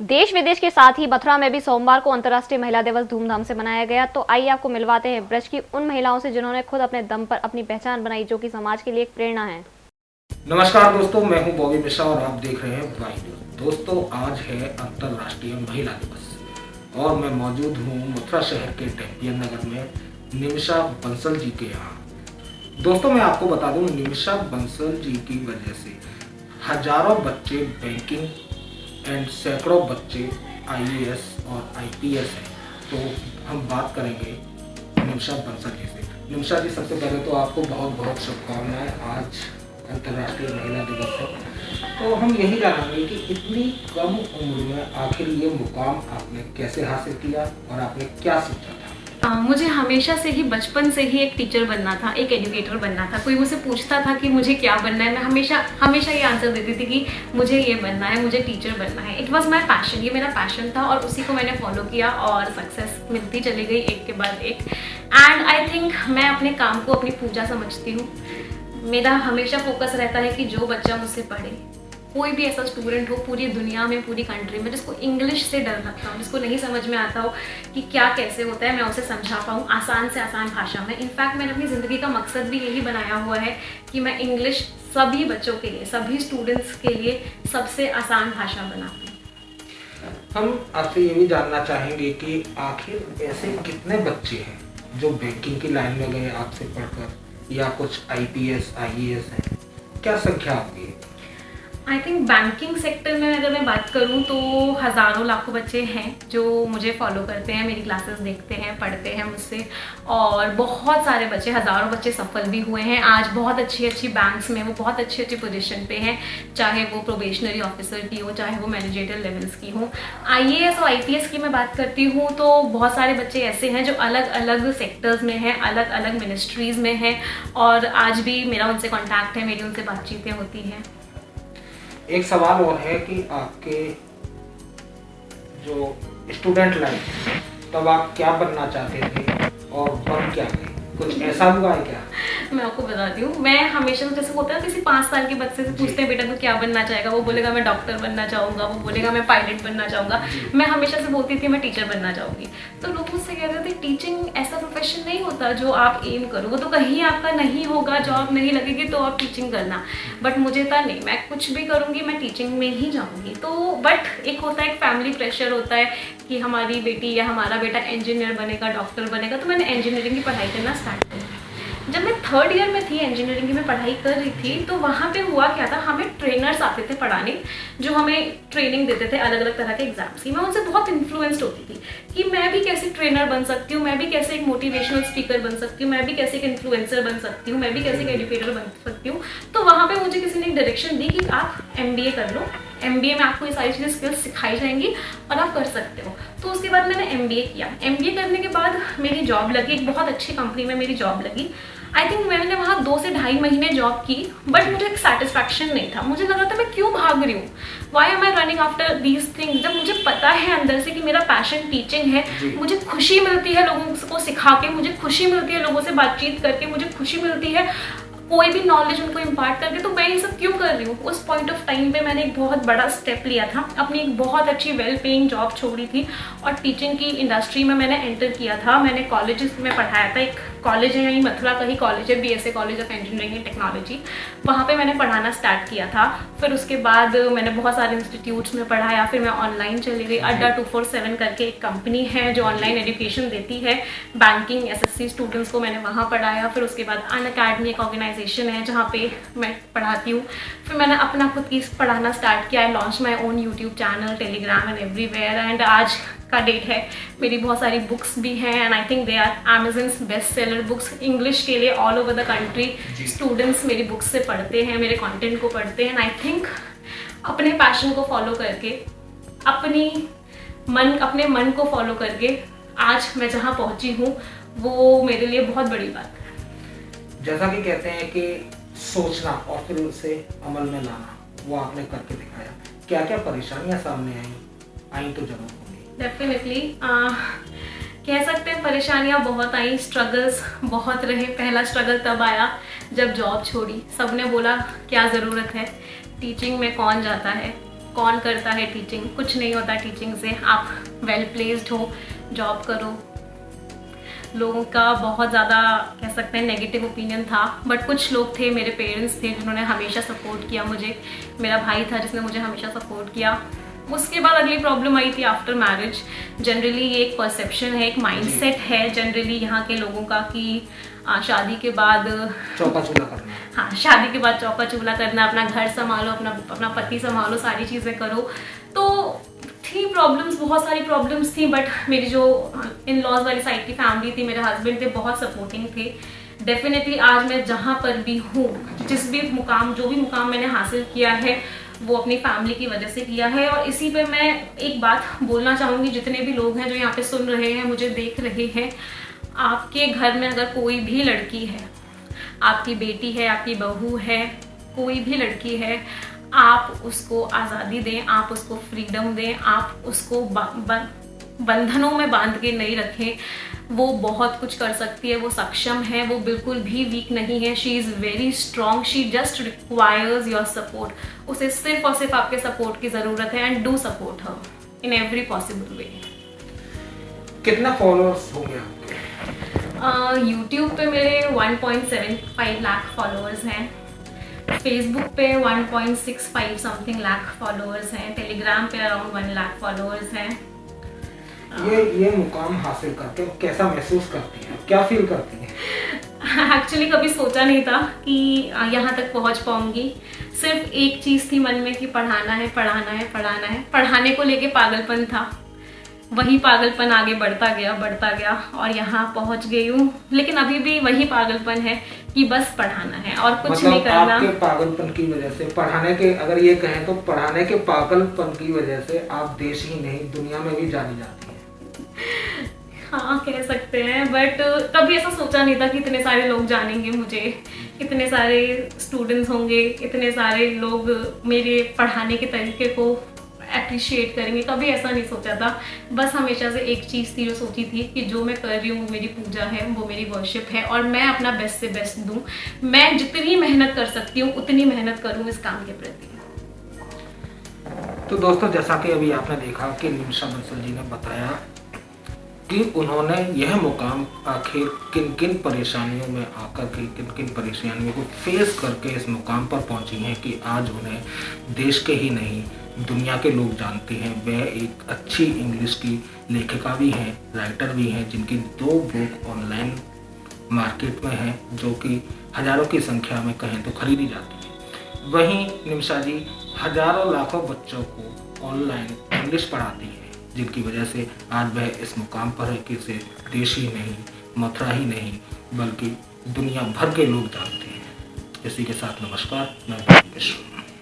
देश विदेश के साथ ही मथुरा में भी सोमवार को अंतर्राष्ट्रीय महिला दिवस धूमधाम से मनाया गया। तो आइए आपको मिलवाते हैं ब्रज की उन महिलाओं से जिन्होंने खुद अपने दम पर अपनी पहचान बनाई, जो कि समाज के लिए एक प्रेरणा है। नमस्कार दोस्तों, मैं हूं बॉबी मिश्रा और आप देख रहे हैं वाई न्यूज। दोस्तों, आज है अंतर्राष्ट्रीय महिला दिवस और मैं मौजूद हूं मथुरा शहर के टेम्पियन नगर में निमिषा बंसल जी के यहाँ। दोस्तों, मैं आपको बता दूं, निमिषा बंसल जी की वजह से हजारों बच्चे बैंकिंग एंड सैकड़ों बच्चे IAS और IPS हैं। तो हम बात करेंगे निमिषा बंसल जी से। निमिषा जी, सबसे पहले तो आपको बहुत बहुत शुभकामनाएं। आज अंतर्राष्ट्रीय महिला दिवस है, तो हम यही जानेंगे कि इतनी कम उम्र में आखिर ये मुकाम आपने कैसे हासिल किया और आपने क्या सोचा था? मुझे हमेशा से ही बचपन से ही एक टीचर बनना था, एक एजुकेटर बनना था। कोई मुझसे पूछता था कि मुझे क्या बनना है, मैं हमेशा ये आंसर देती थी कि मुझे ये बनना है, मुझे टीचर बनना है। इट वॉज माई पैशन, ये मेरा पैशन था और उसी को मैंने फॉलो किया और सक्सेस मिलती चली गई एक के बाद एक। एंड आई थिंक मैं अपने काम को अपनी पूजा समझती हूँ। मेरा हमेशा फोकस रहता है कि जो बच्चा मुझसे पढ़े, कोई भी ऐसा स्टूडेंट हो पूरी दुनिया में, पूरी कंट्री में, जिसको इंग्लिश से डर लगता हो, जिसको नहीं समझ में आता हो कि क्या कैसे होता है, मैं उसे समझा पाऊँ आसान से आसान भाषा में। इनफैक्ट मैंने अपनी ज़िंदगी का मकसद भी यही बनाया हुआ है कि मैं इंग्लिश सभी बच्चों के लिए, सभी स्टूडेंट्स के लिए सबसे आसान भाषा बनाती हूँ। हम आपसे ये भी जानना चाहेंगे कि आखिर ऐसे कितने बच्चे हैं जो बैंकिंग की लाइन में गए आपसे पढ़कर, या कुछ IPS IAS हैं, क्या संख्या होगी? आई थिंक बैंकिंग सेक्टर में अगर मैं बात करूं तो हज़ारों लाखों बच्चे हैं जो मुझे फॉलो करते हैं, मेरी क्लासेस देखते हैं, पढ़ते हैं मुझसे। और बहुत सारे बच्चे, हज़ारों बच्चे सफल भी हुए हैं। आज बहुत अच्छी अच्छी बैंक्स में वो बहुत अच्छी अच्छी पोजीशन पे हैं, चाहे वो प्रोबेशनरी ऑफिसर की हो, चाहे वो मैनेजरियल लेवल्स की हो। IAS और IPS की मैं बात करती हूँ तो बहुत सारे बच्चे ऐसे हैं जो अलग अलग सेक्टर्स में हैं, अलग अलग मिनिस्ट्रीज़ में हैं और आज भी मेरा उनसे कॉन्टैक्ट है, मेरी उनसे बातचीतें होती हैं। एक सवाल और है कि आपके जो स्टूडेंट लाइफ, तब आप क्या बनना चाहते थे और बन क्या गए? कुछ ऐसा हुआ है क्या? मैं आपको बताती हूँ, मैं हमेशा जैसे होता है किसी 5 साल के बच्चे से पूछते हैं बेटा तू क्या बनना चाहेगा, वो बोलेगा मैं डॉक्टर बनना चाहूँगा, वो बोलेगा मैं पायलट बनना चाहूँगा। मैं हमेशा से बोलती थी मैं टीचर बनना चाहूँगी। तो लोग मुझसे कहते थे टीचिंग ऐसा प्रोफेशन नहीं होता जो आप एम करो, वो तो कहीं आपका नहीं होगा, जॉब नहीं लगेगी तो आप टीचिंग करना। बट मुझे था नहीं, मैं कुछ भी करूँगी, मैं टीचिंग में ही जाऊँगी। तो बट एक होता है, एक फैमिली प्रेशर होता है कि हमारी बेटी या हमारा बेटा इंजीनियर बनेगा, डॉक्टर बनेगा। तो मैंने इंजीनियरिंग की पढ़ाई करना स्टार्ट कर दी। जब मैं 3rd ईयर में थी, इंजीनियरिंग की मैं पढ़ाई कर रही थी, तो वहाँ पे हुआ क्या था, हमें ट्रेनर्स आते थे पढ़ाने जो हमें ट्रेनिंग देते थे अलग अलग तरह के एग्जाम्स की। मैं उनसे बहुत इन्फ्लुएंस्ड होती थी कि मैं भी कैसे ट्रेनर बन सकती हूँ, मैं भी कैसे एक मोटिवेशनल स्पीकर बन सकती हूँ, मैं भी कैसे एक इन्फ्लुएंसर बन सकती हूँ, मैं भी कैसे एक एजुकेटर बन सकती हूँ। तो वहाँ पे मुझे किसी ने एक डायरेक्शन दी कि आप MBA कर लो, MBA में आपको ये सारी चीज़ें स्किल्स सिखाई जाएंगी और आप कर सकते हो। तो उसके बाद मैंने MBA किया। MBA करने के बाद मेरी जॉब लगी, एक बहुत अच्छी कंपनी में मेरी जॉब लगी। आई थिंक मैंने वहाँ 2 से ढाई महीने जॉब की, बट मुझे एक सेटिस्फैक्शन नहीं था। मुझे लग रहा था मैं क्यों भाग रही हूँ, why am I running after these things, जब मुझे पता है अंदर से कि मेरा पैशन टीचिंग है। मुझे खुशी मिलती है लोगों को सिखा के, मुझे खुशी मिलती है लोगों से बातचीत करके, मुझे खुशी मिलती है कोई भी नॉलेज उनको इम्पार्ट करके। तो मैं ये सब क्यों कर रही हूँ? उस पॉइंट ऑफ टाइम पे मैंने एक बहुत बड़ा स्टेप लिया था, अपनी एक बहुत अच्छी वेल पेइंग जॉब छोड़ी थी और टीचिंग की इंडस्ट्री में मैंने एंटर किया था। मैंने कॉलेजेस में पढ़ाया था, एक कॉलेज है यहीं मथुरा का ही कॉलेज है, BSA college of engineering and technology. वहाँ पे मैंने पढ़ाना स्टार्ट किया था। फिर उसके बाद मैंने बहुत सारे इंस्टीट्यूट्स में पढ़ाया, फिर मैं ऑनलाइन चली गई। अड्डा 247 करके एक कंपनी है जो ऑनलाइन एजुकेशन देती है बैंकिंग SSC स्टूडेंट्स को, मैंने वहाँ पढ़ाया। फिर उसके बाद अनअकैडमी एक ऑर्गेनाइजेशन है जहाँ पे मैं पढ़ाती हूँ। फिर मैंने अपना खुद की पढ़ाना स्टार्ट किया। I launch my own YouTube channel, Telegram and everywhere. And आज का डेट है, मेरी बहुत सारी बुक्स भी हैं and I think they are Amazon's best seller books English के लिए all over the country. Students मेरी बुक्स से पढ़ते हैं, मेरे कंटेंट को पढ़ते हैं। एंड आई थिंक अपने पैशन को फॉलो करके, अपने मन को फॉलो करके आज मैं जहाँ पहुँची हूँ वो मेरे लिए बहुत बड़ी बात है। जैसा कि कहते हैं कि सोचना और फिर उसे अमल में लाना, वो आपने करके दिखाया। क्या क्या परेशानियां सामने आई तो जरूर होंगी। डेफिनेटली कह सकते हैं परेशानियां बहुत आई, स्ट्रगल्स बहुत रहे। पहला स्ट्रगल तब आया जब जॉब छोड़ी। सबने बोला क्या ज़रूरत है, टीचिंग में कौन जाता है, कौन करता है टीचिंग, कुछ नहीं होता टीचिंग से। आप वेल प्लेस्ड हो, जॉब करो। लोगों का बहुत ज़्यादा कह सकते हैं नेगेटिव ओपिनियन था, बट कुछ लोग थे, मेरे पेरेंट्स थे जिन्होंने हमेशा सपोर्ट किया मुझे। मेरा भाई था जिसने मुझे हमेशा सपोर्ट किया। उसके बाद अगली प्रॉब्लम आई थी आफ्टर मैरिज। जनरली ये एक परसेप्शन है, एक माइंडसेट है जनरली यहाँ के लोगों का कि शादी के बाद चौका चूल्हा करना। हाँ, शादी के बाद चौका चूल्हा करना, अपना घर संभालो, अपना पति संभालो, सारी चीज़ें करो। तो थी प्रॉब्लम्स, बहुत सारी प्रॉब्लम्स थी, बट मेरी जो इन लॉज वाली साइड की फैमिली थी, मेरे हस्बैंड थे, बहुत सपोर्टिंग थे। डेफिनेटली आज मैं जहाँ पर भी हूँ, जिस भी मुकाम, जो भी मुकाम मैंने हासिल किया है वो अपनी फैमिली की वजह से किया है। और इसी पे मैं एक बात बोलना चाहूँगी, जितने भी लोग हैं जो यहाँ पे सुन रहे हैं, मुझे देख रहे हैं, आपके घर में अगर कोई भी लड़की है, आपकी बेटी है, आपकी बहू है, कोई भी लड़की है, आप उसको आज़ादी दें, आप उसको फ्रीडम दें, आप उसको बंधनों में बांध के नहीं रखें। वो बहुत कुछ कर सकती है, वो सक्षम है, वो बिल्कुल भी वीक नहीं है। She is very strong, she just requires your support. उसे सिर्फ और सिर्फ आपके सपोर्ट की ज़रूरत है, and do support her in every possible way. कितना फॉलोअर्स हो गया आपके? यूट्यूब पे मेरे 1.75 लाख फॉलोअर्स हैं। फेसबुक पे 1.65 समथिंग लाख फॉलोअर्स हैं। टेलीग्राम पे अराउंड 1 लाख फॉलोअर्स हैं। ये मुकाम हासिल करके कैसा महसूस करती हैं, क्या फील करती हैं? एक्चुअली कभी सोचा नहीं था कि यहाँ तक पहुँच पाऊँगी। सिर्फ एक चीज़ थी मन में कि पढ़ाना है, पढ़ाना है, पढ़ाना है। पढ़ाने को लेके पागलपन था, वही पागलपन आगे बढ़ता गया और यहाँ पहुँच गई हूँ। लेकिन अभी भी वही पागलपन है कि बस पढ़ाना है और कुछ मतलब नहीं करना। आपके पागलपन की वजह से, पढ़ाने के, अगर ये कहें तो पढ़ाने के पागलपन की वजह से आप देश ही नहीं दुनिया में भी जानी जाती हैं। हाँ, कह सकते हैं, बट कभी ऐसा सोचा नहीं था कि इतने सारे लोग जानेंगे मुझे, इतने सारे स्टूडेंट्स होंगे, इतने सारे लोग मेरे पढ़ाने के तरीके को अप्रिशिएट करेंगे। कभी ऐसा नहीं सोचा था। बस हमेशा से एक चीज़ थी जो सोची थी कि जो मैं कर रही हूँ वो मेरी पूजा है, वो मेरी वर्शिप है, और मैं अपना बेस्ट से बेस्ट दूँ। मैं जितनी मेहनत कर सकती हूँ उतनी मेहनत करूँ इस काम के प्रति। तो दोस्तों, जैसा कि अभी आपने देखा कि निमिषा बंसल जी ने बताया कि उन्होंने यह मुकाम आखिर किन किन परेशानियों में आकर के, किन किन परेशानियों को फेस करके इस मुकाम पर पहुंची हैं कि आज उन्हें देश के ही नहीं दुनिया के लोग जानते हैं। वह एक अच्छी इंग्लिश की लेखिका भी हैं, राइटर भी हैं, जिनकी 2 बुक ऑनलाइन मार्केट में हैं, जो कि हज़ारों की संख्या में कहें तो खरीदी जाती है। वहीं निमिषा जी हज़ारों लाखों बच्चों को ऑनलाइन इंग्लिश पढ़ाती हैं, जिनकी वजह से आज वह इस मुकाम पर है कि इसे देश ही नहीं, मथुरा ही नहीं, बल्कि दुनिया भर के लोग जानते हैं। इसी के साथ नमस्कार, मैं बॉबी मिश्रा।